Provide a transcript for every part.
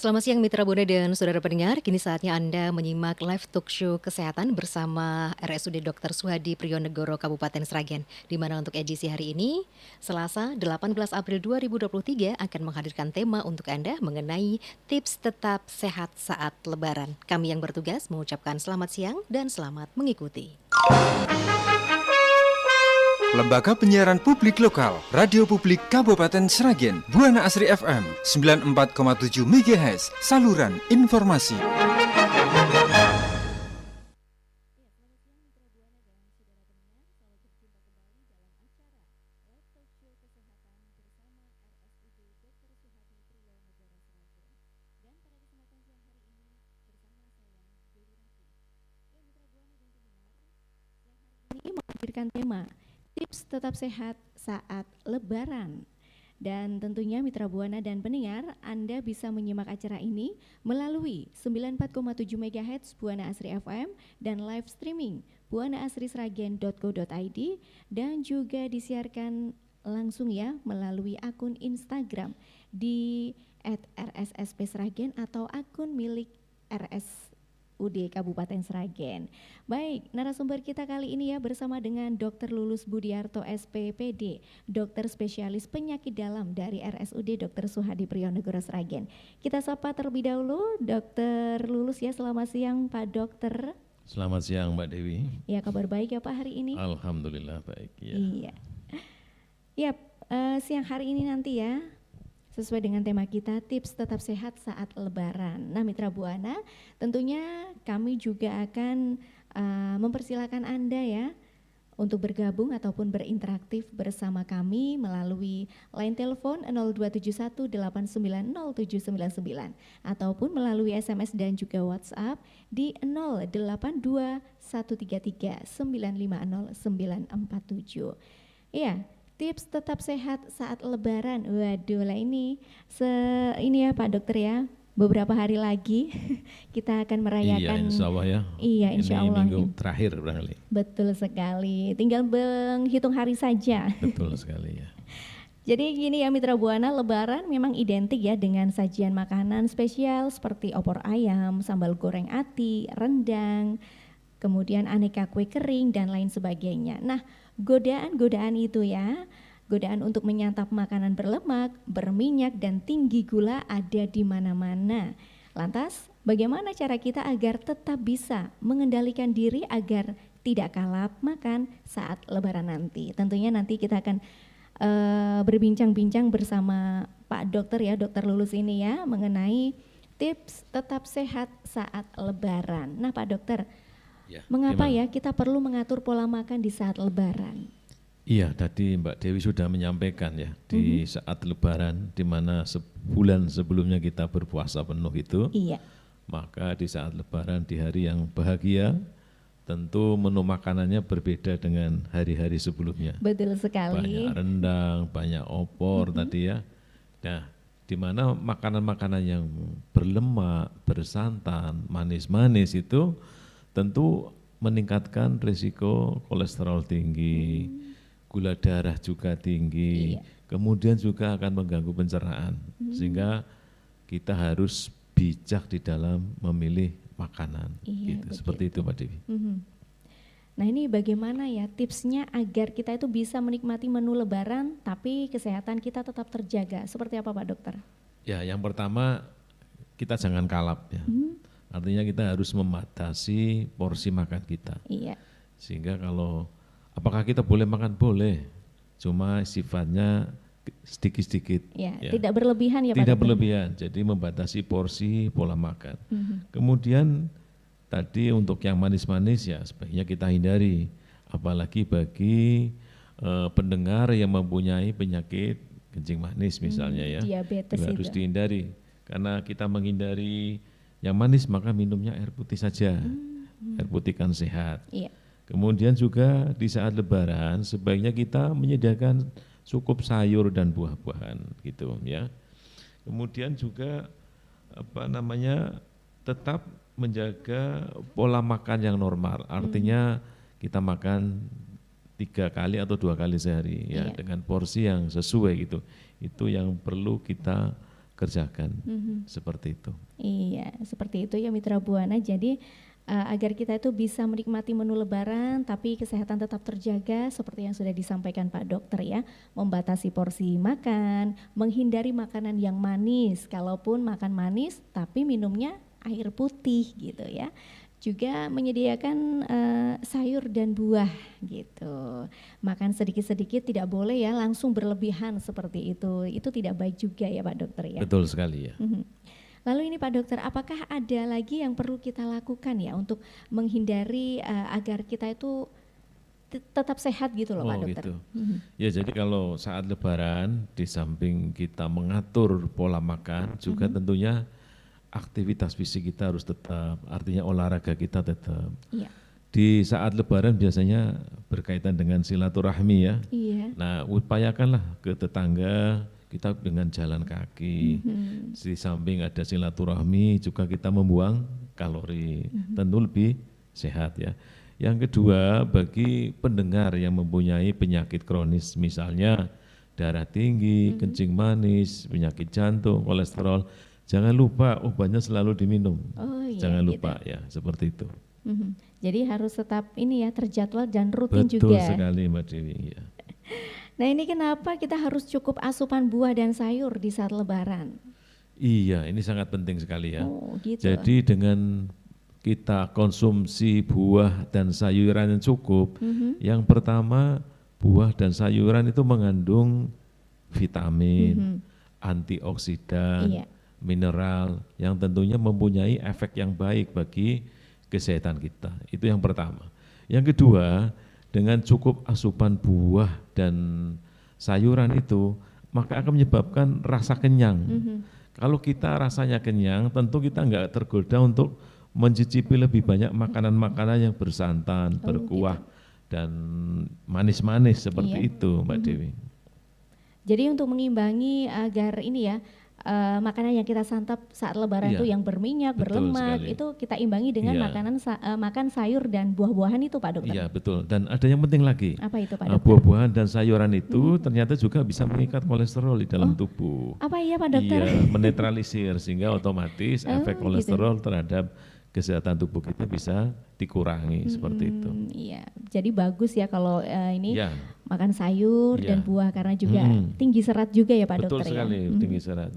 Selamat siang Mitra Bunda dan saudara pendengar, kini saatnya Anda menyimak live talk show kesehatan bersama RSUD Dr. Suhadi Prionegoro Kabupaten Sragen, di mana untuk edisi hari ini, Selasa 18 April 2023 akan menghadirkan tema untuk Anda mengenai tips tetap sehat saat Lebaran. Kami yang bertugas mengucapkan selamat siang dan selamat mengikuti. Lembaga Penyiaran Publik Lokal, Radio Publik Kabupaten Sragen, Buana Asri FM 94,7 MHz, saluran informasi. Ini menghadirkan tema tips tetap sehat saat Lebaran. Dan tentunya Mitra Buana dan pendengar, Anda bisa menyimak acara ini melalui 94,7 MHz Buana Asri FM dan live streaming buanaasrisragen.co.id dan juga disiarkan langsung ya melalui akun Instagram di @rssp_sragen atau akun milik RSUD Kabupaten Sragen. Baik, narasumber kita kali ini ya bersama dengan Dr. Lulus Budiarto SPPD, dokter spesialis penyakit dalam dari RSUD Dr. Suhadi Prionegoro Sragen. Kita sapa terlebih dahulu Dr. Lulus ya, selamat siang Pak Dokter. Selamat siang Mbak Dewi. Ya, kabar baik ya Pak hari ini? Alhamdulillah baik ya. Iya. Ya, siang hari ini nanti ya, sesuai dengan tema kita, tips tetap sehat saat Lebaran. Nah Mitra Buana, tentunya kami juga akan mempersilakan Anda ya untuk bergabung ataupun berinteraksi bersama kami melalui line telepon 0271890799 ataupun melalui SMS dan juga WhatsApp di 082133950947. Iya. Tips tetap sehat saat Lebaran. Waduh lah ini ya Pak Dokter ya. Beberapa hari lagi kita akan merayakan. Iya, insya Allah ya. Iya, insya Allah. Ini minggu terakhir barangkali. Betul sekali. Tinggal menghitung hari saja. Betul sekali ya. Jadi gini ya Mitra Buana, Lebaran memang identik ya dengan sajian makanan spesial seperti opor ayam, sambal goreng ati, rendang, kemudian aneka kue kering dan lain sebagainya. Nah, godaan-godaan itu ya, godaan untuk menyantap makanan berlemak, berminyak dan tinggi gula ada di mana-mana. Lantas, bagaimana cara kita agar tetap bisa mengendalikan diri agar tidak kalap makan saat Lebaran nanti? Tentunya nanti kita akan berbincang-bincang bersama Pak Dokter ya, Dokter Lulus ini ya, mengenai tips tetap sehat saat Lebaran. Nah Pak Dokter, ya, mengapa ya kita perlu mengatur pola makan di saat Lebaran? Iya, tadi Mbak Dewi sudah menyampaikan ya, di saat Lebaran di mana sebulan sebelumnya kita berpuasa penuh itu. Iya. Maka di saat Lebaran di hari yang bahagia, tentu menu makanannya berbeda dengan hari-hari sebelumnya. Betul sekali. Banyak rendang, banyak opor tadi ya. Nah, di mana makanan-makanan yang berlemak, bersantan, manis-manis itu tentu meningkatkan risiko kolesterol tinggi, gula darah juga tinggi, kemudian juga akan mengganggu pencernaan, sehingga kita harus bijak di dalam memilih makanan. Gitu. Seperti itu Pak Dewi. Nah ini bagaimana ya tipsnya agar kita itu bisa menikmati menu Lebaran tapi kesehatan kita tetap terjaga, seperti apa Pak Dokter? Ya, yang pertama kita jangan kalap ya. Artinya kita harus membatasi porsi makan kita. Iya. Sehingga kalau apakah kita boleh makan? Boleh. Cuma sifatnya sedikit-sedikit. Ya, tidak berlebihan ya Pak. Tidak berlebihan. Jadi membatasi porsi pola makan. Kemudian tadi untuk yang manis-manis ya sebaiknya kita hindari. Apalagi bagi pendengar yang mempunyai penyakit kencing manis misalnya ya. Diabetes itu harus dihindari. Karena kita menghindari yang manis maka minumnya air putih saja, air putih kan sehat. Iya. Kemudian juga di saat Lebaran sebaiknya kita menyediakan cukup sayur dan buah-buahan gitu ya. Kemudian juga tetap menjaga pola makan yang normal. Artinya kita makan 3 kali atau 2 kali sehari ya dengan porsi yang sesuai gitu. Itu yang perlu kita kerjakan. Seperti itu. Iya, seperti itu ya Mitra Buana. Jadi agar kita itu bisa menikmati menu lebaran tapi kesehatan tetap terjaga seperti yang sudah disampaikan Pak Dokter ya. Membatasi porsi makan, menghindari makanan yang manis. Kalaupun makan manis tapi minumnya air putih gitu ya. Juga menyediakan sayur dan buah gitu. Makan sedikit-sedikit, tidak boleh ya langsung berlebihan seperti itu. Itu tidak baik juga ya Pak Dokter ya. Betul sekali ya. Lalu ini Pak Dokter, apakah ada lagi yang perlu kita lakukan ya untuk menghindari agar kita itu tetap sehat gitu loh Pak Dokter? Gitu. Ya jadi kalau saat Lebaran di samping kita mengatur pola makan juga tentunya aktivitas fisik kita harus tetap, artinya olahraga kita tetap. Iya. Di saat Lebaran biasanya berkaitan dengan silaturahmi ya. Iya. Nah upayakanlah ke tetangga kita dengan jalan kaki. Di samping ada silaturahmi juga kita membuang kalori, tentu lebih sehat ya. Yang kedua bagi pendengar yang mempunyai penyakit kronis misalnya darah tinggi, kencing manis, penyakit jantung, kolesterol, jangan lupa obatnya selalu diminum. Oh iya, jangan gitu. lupa ya, seperti itu. Jadi harus tetap ini ya terjadwal dan rutin Betul juga. sekali Mbak Dewi ya. Nah ini kenapa kita harus cukup asupan buah dan sayur di saat Lebaran? Iya, ini sangat penting sekali ya. Oh gitu. Jadi dengan kita konsumsi buah dan sayuran yang cukup, yang pertama buah dan sayuran itu mengandung vitamin, antioksidan, Iya. mineral yang tentunya mempunyai efek yang baik bagi kesehatan kita. Itu yang pertama. Yang kedua, dengan cukup asupan buah dan sayuran itu, maka akan menyebabkan rasa kenyang. Kalau kita rasanya kenyang, tentu kita enggak tergoda untuk mencicipi lebih banyak makanan-makanan yang bersantan, berkuah, dan manis-manis seperti itu Mbak Dewi. Jadi untuk mengimbangi agar ini ya, makanan yang kita santap saat Lebaran Iya, itu yang berminyak, betul berlemak, sekali. itu kita imbangi dengan Iya. makan sayur dan buah-buahan itu Pak Dokter. Iya betul, dan ada yang penting lagi, Apa itu Pak Dokter? buah-buahan dan sayuran itu ternyata juga bisa mengikat kolesterol di dalam tubuh. Apa iya Pak Dokter? Iya, menetralisir sehingga otomatis efek gitu. kolesterol terhadap kesehatan tubuh kita bisa dikurangi seperti itu. Iya, jadi bagus ya kalau ini Iya, makan sayur Iya. dan buah karena juga tinggi serat juga ya Pak betul Dokter sekali ya. tinggi serat.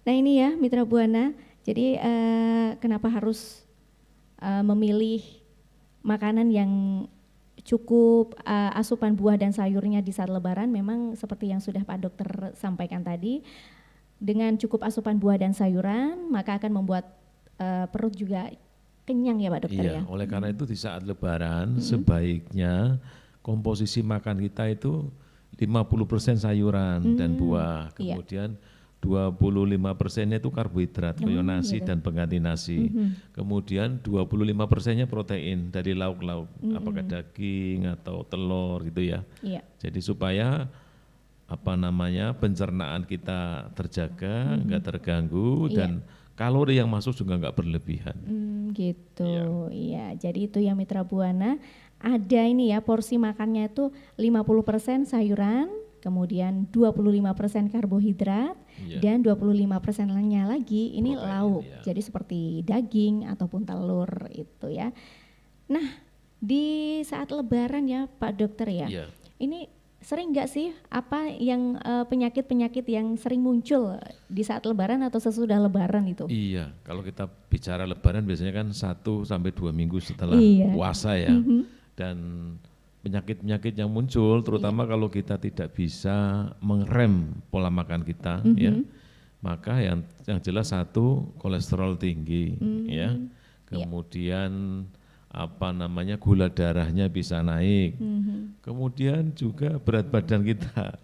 Nah ini ya Mitra Buana, jadi kenapa harus memilih makanan yang cukup asupan buah dan sayurnya di saat Lebaran? Memang seperti yang sudah Pak Dokter sampaikan tadi, dengan cukup asupan buah dan sayuran maka akan membuat perut juga kenyang ya Pak Dokter Iya, ya. oleh karena itu di saat Lebaran sebaiknya komposisi makan kita itu 50% sayuran dan buah, iya. kemudian 25%-nya itu karbohidrat, kayak nasi dan pengganti nasi. Kemudian 25%-nya protein dari lauk-lauk, apakah daging atau telur gitu ya. Iya. Jadi supaya pencernaan kita terjaga, enggak terganggu dan kalori yang masuk juga enggak berlebihan. Gitu, iya. Jadi itu ya Mitra Buana, ada ini ya porsi makannya itu 50% sayuran, kemudian 25% karbohidrat, dan 25% lainnya lagi ini Protein, lauk. ya. Jadi seperti daging ataupun telur itu ya. Nah, di saat Lebaran ya Pak Dokter ya, Iya. ini sering nggak sih apa yang penyakit-penyakit yang sering muncul di saat Lebaran atau sesudah Lebaran itu? Iya, kalau kita bicara Lebaran biasanya kan 1 sampai 2 minggu setelah Iya. puasa ya. Dan penyakit-penyakit yang muncul terutama kalau kita tidak bisa mengerem pola makan kita ya. Maka yang jelas satu kolesterol tinggi ya. Kemudian gula darahnya bisa naik. Kemudian juga berat badan kita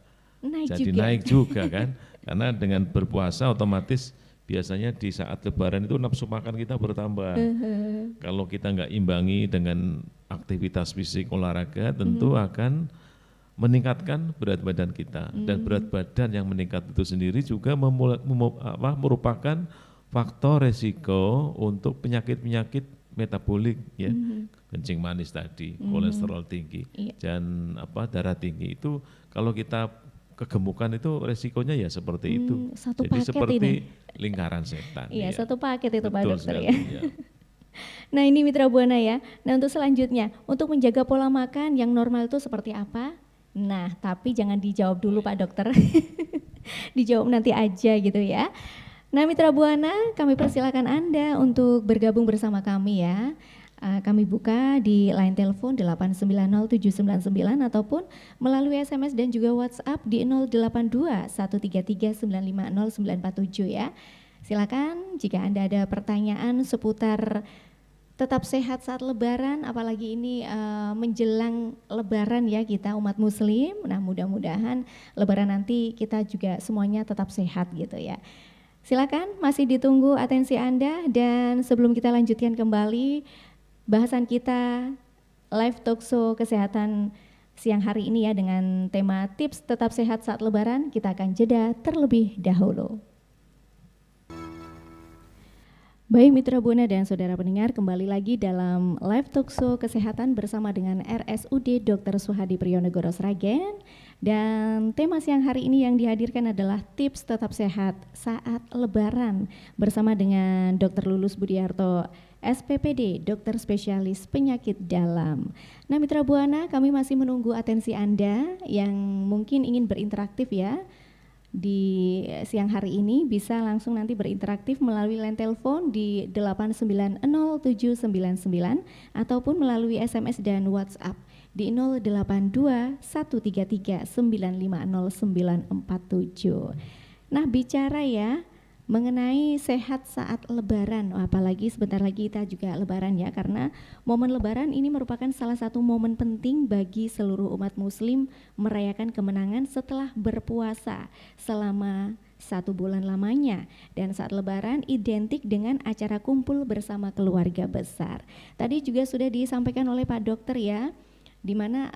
naik juga kan. Karena dengan berpuasa otomatis biasanya di saat Lebaran itu nafsu makan kita bertambah. Kalau kita nggak imbangi dengan aktivitas fisik olahraga tentu akan meningkatkan berat badan kita. Dan berat badan yang meningkat itu sendiri juga merupakan faktor resiko untuk penyakit-penyakit metabolik ya. Kencing manis tadi, kolesterol tinggi dan darah tinggi itu kalau kita kegemukan itu resikonya ya seperti itu. Satu Jadi paket seperti ini. lingkaran setan. Iya, ya. satu paket itu Pak Betul Dokter sekali, ya. ya. Nah ini Mitra Buana ya. Nah untuk selanjutnya, untuk menjaga pola makan yang normal itu seperti apa? Nah tapi jangan dijawab dulu Pak Dokter. Dijawab nanti aja gitu ya. Nah Mitra Buana, kami persilakan Anda untuk bergabung bersama kami ya. Kami buka di line telepon 8907999 ataupun melalui SMS dan juga WhatsApp di 082 133 950 947 ya. Silakan jika Anda ada pertanyaan seputar tetap sehat saat Lebaran, apalagi ini menjelang Lebaran ya kita umat Muslim. Nah mudah-mudahan Lebaran nanti kita juga semuanya tetap sehat gitu ya. Silakan masih ditunggu atensi Anda dan sebelum kita lanjutkan kembali bahasan kita live talk show kesehatan siang hari ini ya dengan tema tips tetap sehat saat Lebaran, kita akan jeda terlebih dahulu. Baik Mitra Buana dan saudara pendengar, kembali lagi dalam live talk show kesehatan bersama dengan RSUD Dr. Suhadi Priyonegoro Sragen. Dan tema siang hari ini yang dihadirkan adalah tips tetap sehat saat Lebaran bersama dengan Dr. Lulus Budiarto, SPPD, dokter spesialis penyakit dalam. Nah Mitra Buana, kami masih menunggu atensi Anda yang mungkin ingin berinteraksif ya. Di siang hari ini bisa langsung nanti berinteraksif melalui line telepon di 8907799 ataupun melalui SMS dan WhatsApp di 082 133 950 947. Nah bicara ya mengenai sehat saat Lebaran, apalagi sebentar lagi kita juga Lebaran ya, karena momen Lebaran ini merupakan salah satu momen penting bagi seluruh umat Muslim merayakan kemenangan setelah berpuasa selama 1 bulan lamanya, dan saat Lebaran identik dengan acara kumpul bersama keluarga besar. Tadi juga sudah disampaikan oleh Pak Dokter ya, di mana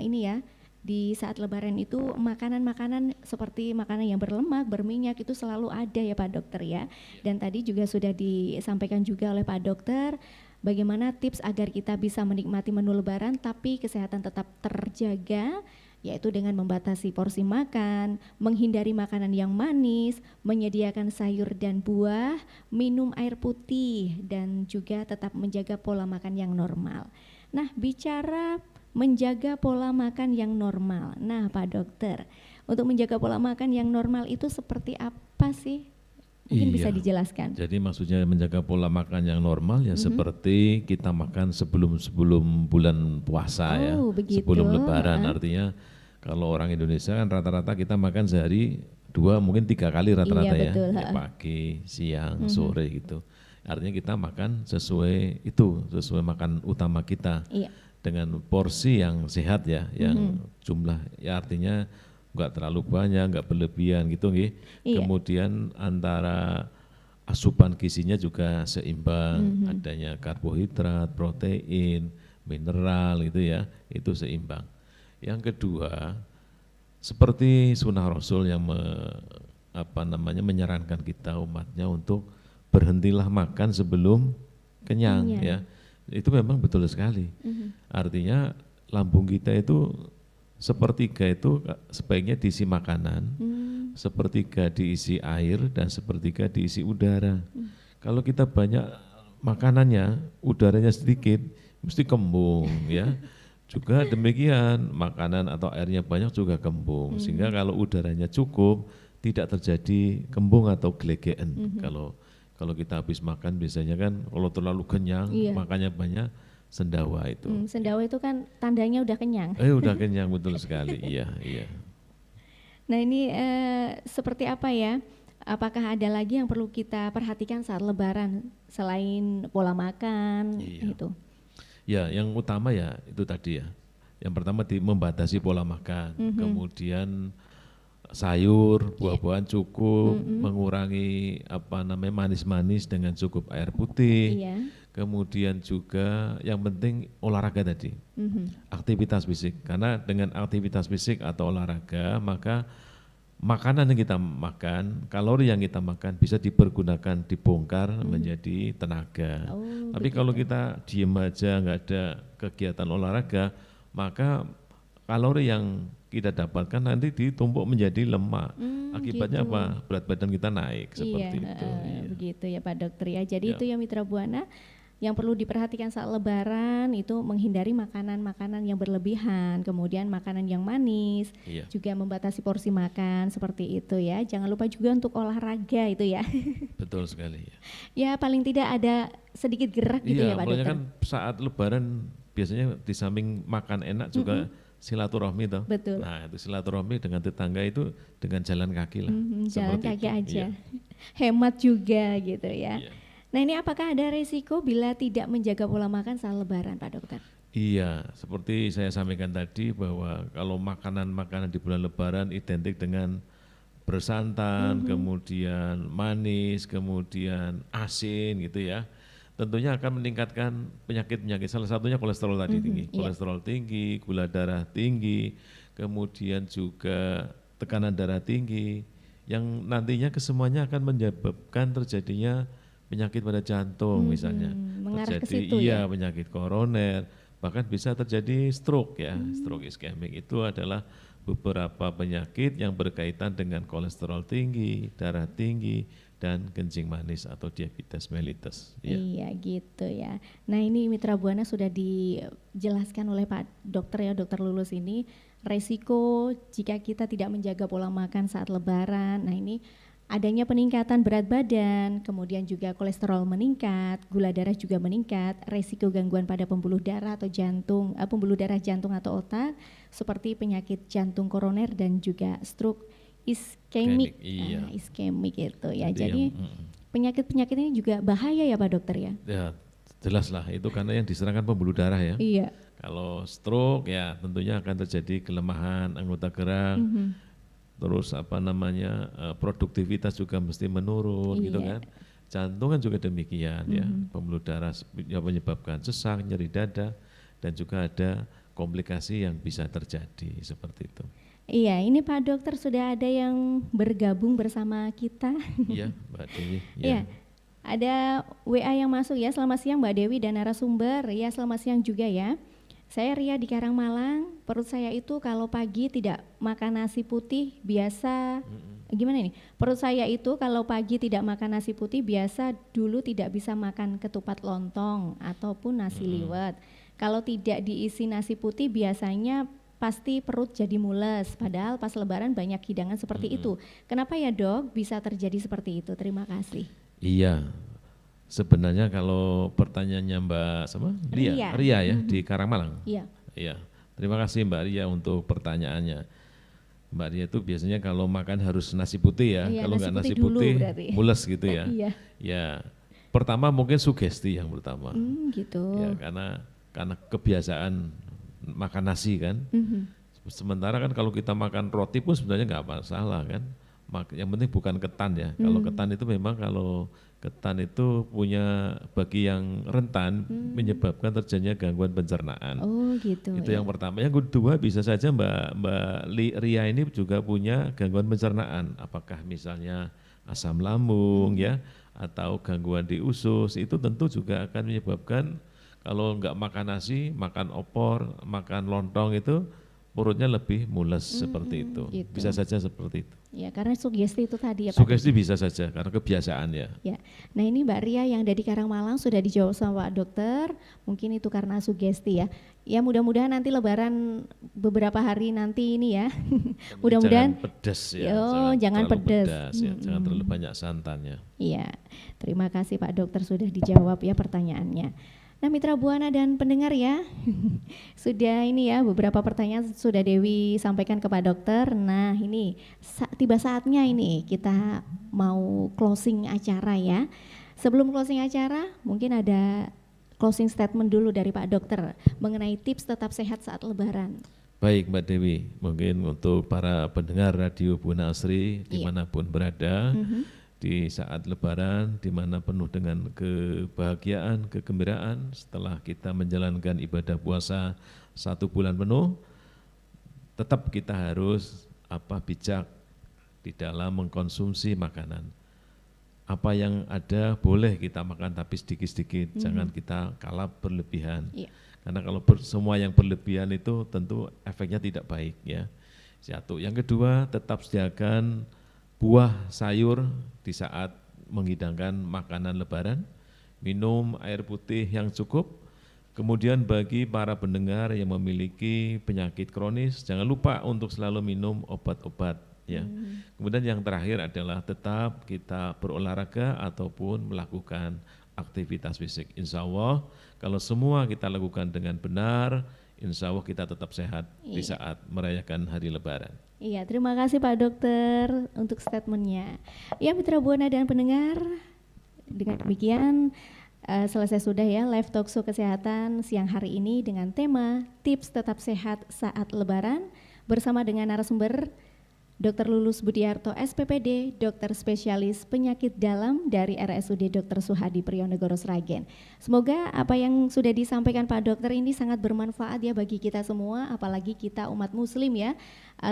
ini ya. Di saat Lebaran itu makanan-makanan seperti makanan yang berlemak, berminyak itu selalu ada ya Pak Dokter ya. Dan tadi juga sudah disampaikan juga oleh Pak Dokter bagaimana tips agar kita bisa menikmati menu Lebaran tapi kesehatan tetap terjaga, yaitu dengan membatasi porsi makan, menghindari makanan yang manis, menyediakan sayur dan buah, minum air putih, dan juga tetap menjaga pola makan yang normal. Nah bicara menjaga pola makan yang normal. Nah Pak Dokter, untuk menjaga pola makan yang normal itu seperti apa sih? Mungkin bisa dijelaskan. Jadi maksudnya menjaga pola makan yang normal ya seperti kita makan sebelum bulan puasa ya. Begitu. Sebelum Lebaran, artinya kalau orang Indonesia kan rata-rata kita makan sehari 2 mungkin 3 kali rata-rata ya. Betul, Ya, pagi, siang, sore gitu. Artinya kita makan sesuai itu, sesuai makan utama kita. Iya. Dengan porsi yang sehat ya, yang jumlah ya artinya enggak terlalu banyak, enggak berlebihan gitu nggih. Iya. Kemudian antara asupan gizinya juga seimbang, adanya karbohidrat, protein, mineral gitu ya, itu seimbang. Yang kedua, seperti sunnah Rasul yang menyarankan kita umatnya untuk berhentilah makan sebelum kenyang ya. Itu memang betul sekali. Artinya lambung kita itu sepertiga itu sebaiknya diisi makanan, sepertiga diisi air, dan sepertiga diisi udara. Kalau kita banyak makanannya, udaranya sedikit, mesti kembung ya. Juga demikian, makanan atau airnya banyak juga kembung. Sehingga kalau udaranya cukup, tidak terjadi kembung atau gelegean. Kalau kita habis makan biasanya kan kalau terlalu kenyang, makannya banyak, sendawa itu. Sendawa itu kan tandanya udah kenyang. Udah kenyang, betul sekali, iya. Nah ini seperti apa ya, apakah ada lagi yang perlu kita perhatikan saat Lebaran selain pola makan itu? Ya yang utama ya itu tadi ya, yang pertama membatasi pola makan, kemudian sayur, buah-buahan cukup, mengurangi manis-manis dengan cukup air putih, kemudian juga yang penting olahraga tadi, aktivitas fisik, karena dengan aktivitas fisik atau olahraga maka makanan yang kita makan, kalori yang kita makan bisa dipergunakan, dibongkar menjadi tenaga. Tapi kalau kita diem aja nggak ada kegiatan olahraga, maka kalori yang kita dapatkan nanti ditumpuk menjadi lemak. Akibatnya gitu. apa? Berat badan kita naik seperti Iya, itu. Iya. begitu ya Pak Dokter ya. Jadi Ya. itu ya Mitra Buana yang perlu diperhatikan saat Lebaran itu menghindari makanan-makanan yang berlebihan, kemudian makanan yang manis, Iya. juga membatasi porsi makan seperti itu ya. Jangan lupa juga untuk olahraga itu ya. Betul sekali. Ya. Ya paling tidak ada sedikit gerak gitu ya Iya, Pak makanya Dokter. kan saat Lebaran biasanya di samping makan enak juga silaturahmi toh. Betul. Nah itu silaturahmi dengan tetangga itu dengan jalan kaki lah. Jalan Seperti kaki itu. aja. Iya. Hemat juga gitu ya. Iya. Nah ini apakah ada resiko bila tidak menjaga pola makan saat Lebaran Pak Dokter? Iya, seperti saya sampaikan tadi bahwa kalau makanan-makanan di bulan Lebaran identik dengan bersantan, kemudian manis, kemudian asin gitu ya. Tentunya akan meningkatkan penyakit-penyakit. Salah satunya kolesterol tadi tinggi. iya. Kolesterol tinggi, gula darah tinggi, kemudian juga tekanan darah tinggi yang nantinya kesemuanya akan menyebabkan terjadinya penyakit pada jantung misalnya. mengarah ke Terjadi situ ya. penyakit koroner, bahkan bisa terjadi stroke ya. Stroke iskemik itu adalah beberapa penyakit yang berkaitan dengan kolesterol tinggi, darah tinggi, dan kencing manis atau diabetes mellitus. Ya. Iya gitu ya. Nah ini Mitra Buana sudah dijelaskan oleh Pak Dokter ya, Dokter Lulus ini resiko jika kita tidak menjaga pola makan saat Lebaran. Nah ini adanya peningkatan berat badan, kemudian juga kolesterol meningkat, gula darah juga meningkat, resiko gangguan pada pembuluh darah atau jantung, pembuluh darah jantung atau otak, seperti penyakit jantung koroner dan juga stroke iskemik. Iya. Iskemik itu ya. Jadi Jadi penyakit-penyakit ini juga bahaya ya Pak Dokter ya? Ya, jelas lah itu karena yang diserangkan pembuluh darah ya. Iya. Kalau stroke ya tentunya akan terjadi kelemahan anggota gerak, terus produktivitas juga mesti menurun gitu Iya. kan. Jantung kan juga demikian ya, pembuluh darah yang menyebabkan sesak, nyeri dada, dan juga ada komplikasi yang bisa terjadi seperti itu. Iya, ini Pak Dokter sudah ada yang bergabung bersama kita. Iya, Mbak Dewi. Iya. Ada WA yang masuk ya. Selamat siang Mbak Dewi dan narasumber. Ya, selamat siang juga ya. Saya Ria di Karangmalang. Perut saya itu kalau pagi tidak makan nasi putih biasa. Gimana ini? Perut saya itu kalau pagi tidak makan nasi putih biasa dulu tidak bisa makan ketupat lontong ataupun nasi liwet. Kalau tidak diisi nasi putih biasanya pasti perut jadi mules. Padahal pas Lebaran banyak hidangan seperti itu. Kenapa ya Dok bisa terjadi seperti itu? Terima kasih. Iya, sebenarnya kalau pertanyaannya Mbak sama Ria ya di Karangmalang. Iya. Iya, terima kasih Mbak Ria untuk pertanyaannya. Mbak Ria itu biasanya kalau makan harus nasi putih ya, Iya, kalau nasi nggak nasi putih dulu putih berarti. mules gitu ya. Iya. Ya, pertama mungkin sugesti yang pertama. Gitu. Ya, karena kebiasaan makan nasi kan. Sementara kan kalau kita makan roti pun sebenarnya nggak masalah kan. Yang penting bukan ketan ya. Kalau ketan itu memang kalau ketan itu punya bagi yang rentan menyebabkan terjadinya gangguan pencernaan. Oh gitu. Itu yang pertama. Yang kedua bisa saja Mbak Ria ini juga punya gangguan pencernaan. Apakah misalnya asam lambung ya atau gangguan di usus, itu tentu juga akan menyebabkan kalau nggak makan nasi, makan opor, makan lontong itu perutnya lebih mules seperti itu. gitu. Bisa saja seperti itu. Ya karena sugesti itu tadi ya Pak. Sugesti bisa saja karena kebiasaan ya. Ya. Nah ini Mbak Ria yang dari Karangmalang sudah dijawab sama Pak Dokter. Mungkin itu karena sugesti ya. Ya mudah-mudahan nanti Lebaran beberapa hari nanti ini ya. Mudah-mudahan. Jangan pedas ya. Jangan terlalu pedas. ya. Jangan terlalu banyak santannya. Iya. Terima kasih Pak Dokter sudah dijawab ya pertanyaannya. Nah Mitra Buana dan pendengar ya, sudah ini ya beberapa pertanyaan sudah Dewi sampaikan ke Pak Dokter. Nah ini tiba saatnya ini kita mau closing acara ya. Sebelum closing acara mungkin ada closing statement dulu dari Pak Dokter mengenai tips tetap sehat saat Lebaran. Baik Mbak Dewi, mungkin untuk para pendengar Radio Buana Asri dimanapun berada, di saat Lebaran, di mana penuh dengan kebahagiaan, kegembiraan setelah kita menjalankan ibadah puasa 1 bulan penuh, tetap kita harus bijak di dalam mengkonsumsi makanan. Apa yang ada boleh kita makan tapi sedikit-sedikit, jangan kita kalap berlebihan. Iya. Karena kalau semua yang berlebihan itu tentu efeknya tidak baik ya. Satu. Yang kedua, tetap sediakan buah sayur di saat menghidangkan makanan lebaran, minum air putih yang cukup. Kemudian bagi para pendengar yang memiliki penyakit kronis, jangan lupa untuk selalu minum obat-obat ya. Kemudian yang terakhir adalah tetap kita berolahraga ataupun melakukan aktivitas fisik. Insya Allah kalau semua kita lakukan dengan benar, insya Allah kita tetap sehat di saat merayakan hari Lebaran. Iya, terima kasih Pak Dokter untuk statementnya. Ya Mitra Buana dan pendengar, dengan demikian selesai sudah ya live talk show kesehatan siang hari ini dengan tema tips tetap sehat saat Lebaran bersama dengan narasumber Dr. Lulus Budiarto SPPD, dokter spesialis penyakit dalam dari RSUD Dr. Suhadi Prijonegoro Sragen. Semoga apa yang sudah disampaikan Pak Dokter ini sangat bermanfaat ya bagi kita semua, apalagi kita umat muslim ya.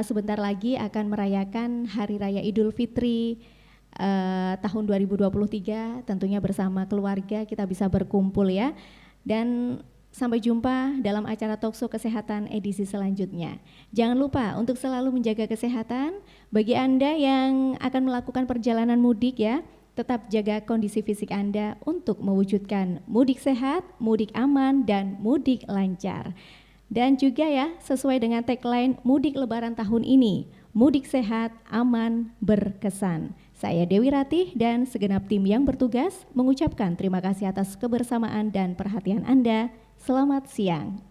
Sebentar lagi akan merayakan Hari Raya Idul Fitri tahun 2023, tentunya bersama keluarga kita bisa berkumpul ya. Dan sampai jumpa dalam acara Talkshow Kesehatan edisi selanjutnya. Jangan lupa untuk selalu menjaga kesehatan. Bagi Anda yang akan melakukan perjalanan mudik ya, tetap jaga kondisi fisik Anda untuk mewujudkan mudik sehat, mudik aman, dan mudik lancar. Dan juga ya, sesuai dengan tagline mudik Lebaran tahun ini, mudik sehat, aman, berkesan. Saya Dewi Ratih dan segenap tim yang bertugas mengucapkan terima kasih atas kebersamaan dan perhatian Anda. Selamat siang.